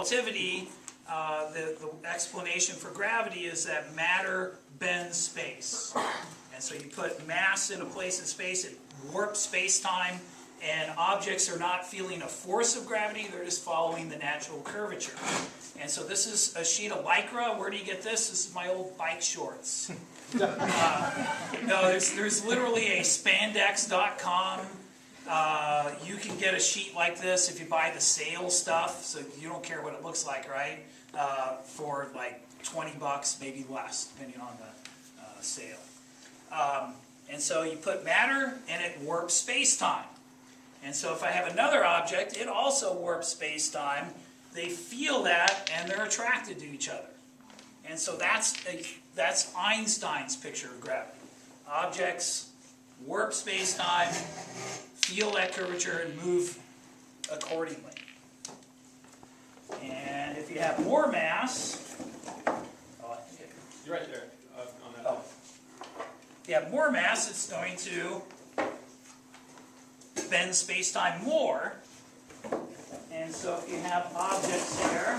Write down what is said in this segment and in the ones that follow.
relativity, the explanation for gravity is that matter bends space. And so you put mass in a place in space, it warps space-time, and objects are not feeling a force of gravity, they're just following the natural curvature. And so this is a sheet of Lycra. Where do you get this? This is my old bike shorts. No, there's literally a spandex.com. You can get a sheet like this if you buy the sale stuff, so you don't care what it looks like, right? For like 20 bucks, maybe less, depending on the sale. And so you put matter and it warps space-time. And so if I have another object, it also warps space-time. They feel that and they're attracted to each other. And so that's Einstein's picture of gravity. Objects warp space-time, feel that curvature, and move accordingly. And if you have more mass, you're right there on that. Oh. If you have more mass, it's going to bend space-time more. And so if you have objects here,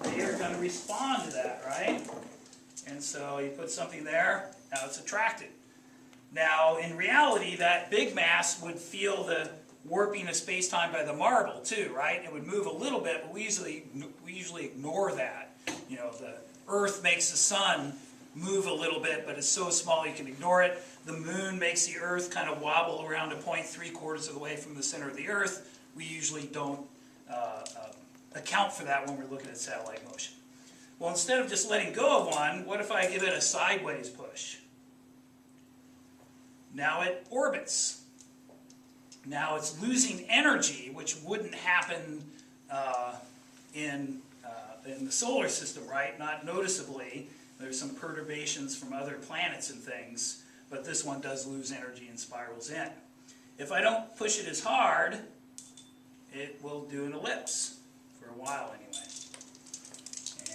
they are going to respond to that, right? And so you put something there, now it's attracted. Now, in reality, that big mass would feel the warping of space-time by the marble too, right? It would move a little bit, but we usually ignore that. You know, the Earth makes the sun move a little bit, but it's so small you can ignore it. The moon makes the Earth kind of wobble around a point 3/4 of the way from the center of the Earth. We usually don't account for that when we're looking at satellite motion. Well, instead of just letting go of one, what if I give it a sideways push? Now it orbits. Now it's losing energy, which wouldn't happen in the solar system, right? Not noticeably. There's some perturbations from other planets and things, but this one does lose energy and spirals in. If I don't push it as hard, it will do an ellipse for a while anyway.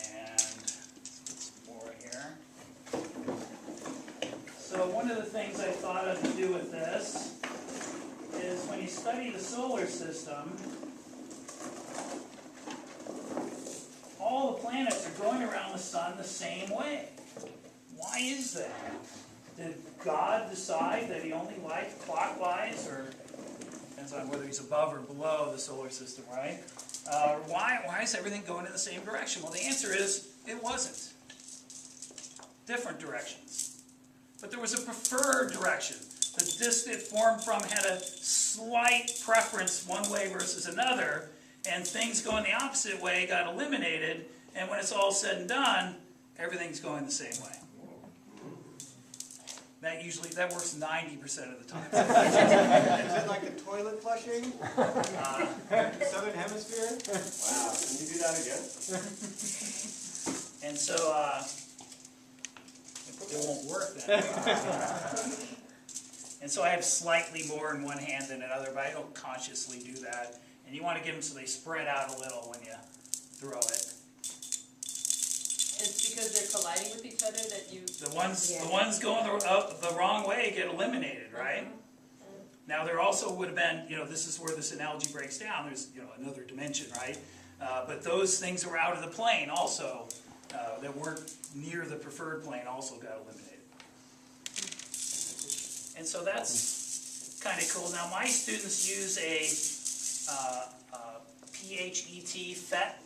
And let's get some more here. So one of the things I thought of to do with this is when you study the solar system, all the planets are going around the sun the same way. Why is that? Did God decide that he only liked clockwise, or depends on whether he's above or below the solar system, right? Why is everything going in the same direction? Well, the answer is it wasn't. Different directions. But there was a preferred direction. The disk it formed from had a slight preference one way versus another, and things going the opposite way got eliminated, and when it's all said and done, everything's going the same way. That works 90% of the time. Is it like the toilet flushing? Southern Hemisphere? Wow, can you do that again? And so, it won't work then. And so I have slightly more in one hand than another, but I don't consciously do that. And you want to give them so they spread out a little when you throw it. It's because they're colliding with each other that you... The ones going the wrong way get eliminated, right? Now there also would have been, this is where this analogy breaks down. There's, another dimension, right? But those things that were out of the plane also, that weren't near the preferred plane, also got eliminated. And so that's kind of cool. Now my students use a PHET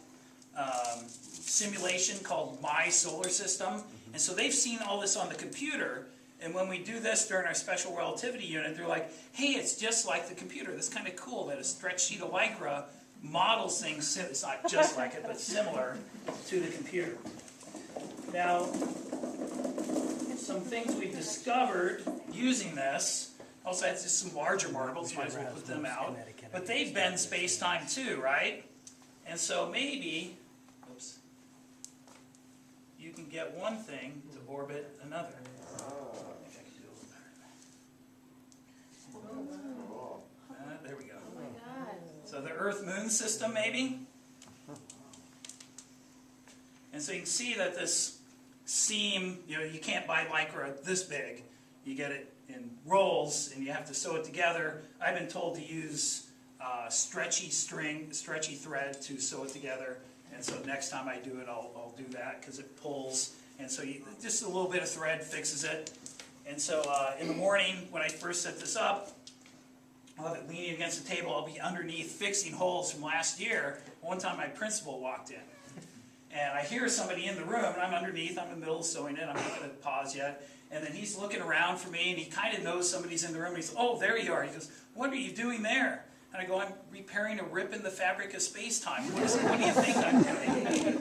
simulation called My Solar System. And so they've seen all this on the computer. And when we do this during our special relativity unit, they're like, hey, it's just like the computer. That's kind of cool that a stretch sheet of Lycra models things, it's not just like it, but similar to the computer. Now, some things we've discovered using this, also it's just some larger marbles, might as well put them out, but they bend space-time too, right? And so maybe, you can get one thing to orbit another. There we go. Oh my God. So the Earth-Moon system, maybe? And so you can see that this seam, you can't buy Lycra this big. You get it in rolls, and you have to sew it together. I've been told to use stretchy thread to sew it together. And so next time I do it, I'll do that because it pulls. And so just a little bit of thread fixes it. And so in the morning, when I first set this up, I'll have it leaning against the table. I'll be underneath fixing holes from last year. One time my principal walked in. And I hear somebody in the room, and I'm underneath, I'm in the middle of sewing it, I'm not going to pause yet. And then he's looking around for me, and he kind of knows somebody's in the room. And he's, oh, there you are. He goes, what are you doing there? And I go, I'm repairing a rip in the fabric of space-time. What do you think I'm doing?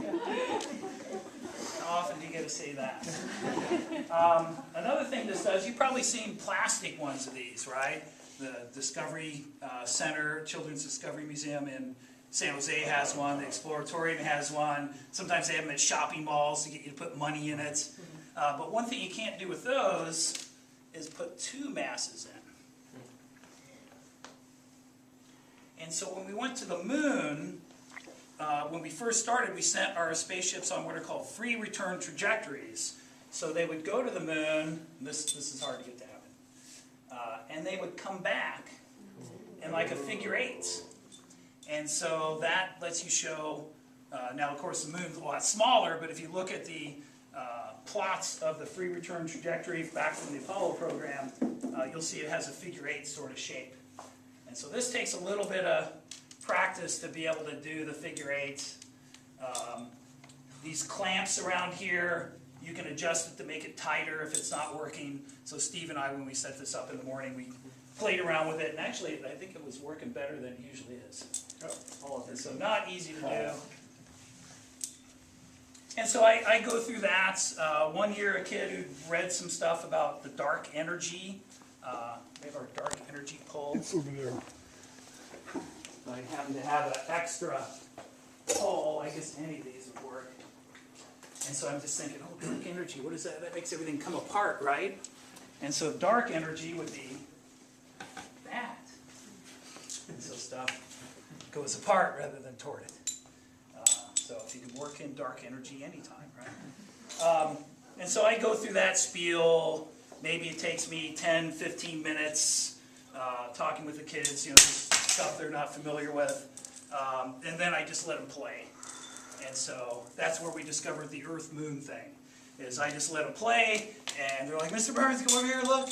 How often do you get to say that? Another thing this does, you've probably seen plastic ones of these, right? The Discovery Center, Children's Discovery Museum in San Jose has one, the Exploratorium has one. Sometimes they have them at shopping malls to get you to put money in it. But one thing you can't do with those is put two masses in. And so when we went to the moon, when we first started, we sent our spaceships on what are called free return trajectories. So they would go to the moon, this is hard to get to happen, and they would come back in like a figure eight. And so that lets you show, now of course the moon's a lot smaller, but if you look at the plots of the free return trajectory back from the Apollo program, you'll see it has a figure eight sort of shape. And so this takes a little bit of practice to be able to do the figure eight. These clamps around here, you can adjust it to make it tighter if it's not working. So Steve and I, when we set this up in the morning, we played around with it, and actually I think it was working better than it usually is. And so not easy to do. And so I go through that. One year a kid who read some stuff about the dark energy. We have our dark energy pole. It's over there. So I happen to have an extra pole. I guess any of these would work. And so I'm just thinking, oh, dark energy, what is that? That makes everything come apart, right? And so dark energy would be that. And so stuff goes apart rather than toward it. So if you can work in dark energy anytime, right? And so I go through that spiel. Maybe it takes me 10, 15 minutes talking with the kids, you know, just stuff they're not familiar with. And then I just let them play. And so that's where we discovered the Earth-Moon thing. Is I just let them play, and they're like, Mr. Burns, come over here and look.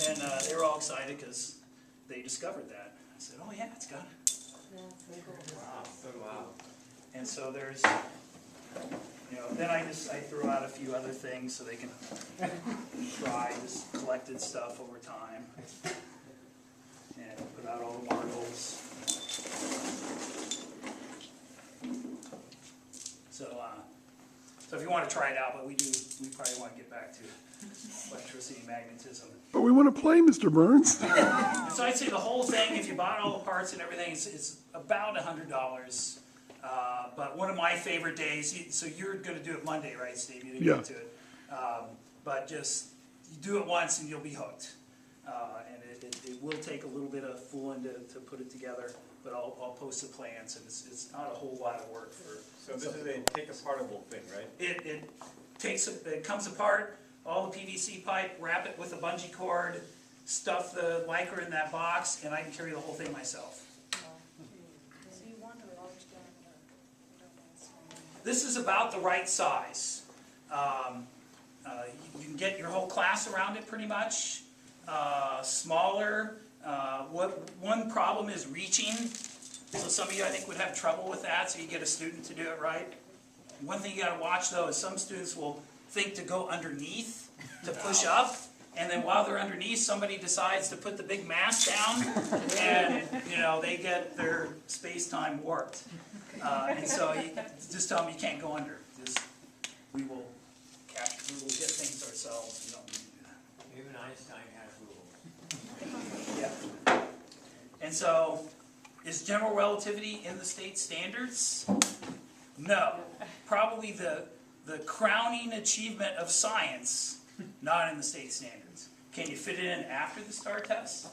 And they were all excited because they discovered that. I said, oh yeah, it's got it. Wow. And so there's, you know, then I throw out a few other things so they can try this collected stuff over time. And put out all the marbles. So if you want to try it out, but we probably want to get back to electricity and magnetism. But we want to play, Mr. Burns. And so I'd say the whole thing, if you bought all the parts and everything, it's about $100. But one of my favorite days, so you're going to do it Monday, right, Steve? You didn't get to it. But just, you do it once and you'll be hooked. And it will take a little bit of fooling to put it together, but I'll post the plans, and it's not a whole lot of work for. So this is a take-apartable thing, right? It comes apart, all the PVC pipe, wrap it with a bungee cord, stuff the Lycra in that box, and I can carry the whole thing myself. This is about the right size. You can get your whole class around it pretty much. Smaller. One problem is reaching. So some of you, I think, would have trouble with that, so you get a student to do it right. One thing you got to watch, though, is some students will think to go underneath to push up, and then while they're underneath, somebody decides to put the big mass down, and you know they get their space-time warped. And so you just tell them you can't go under. We will get things ourselves. We don't need to do that. Even Einstein has rules. Yeah. And so, is general relativity in the state standards? No. Probably the crowning achievement of science, not in the state standards. Can you fit it in after the STAR test?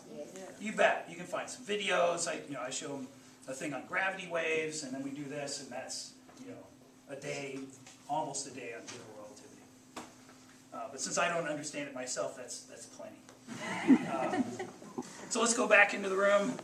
You bet. You can find some videos. I show them a thing on gravity waves, and then we do this, and that's, a day, almost a day on general relativity. But since I don't understand it myself, that's plenty. So let's go back into the room.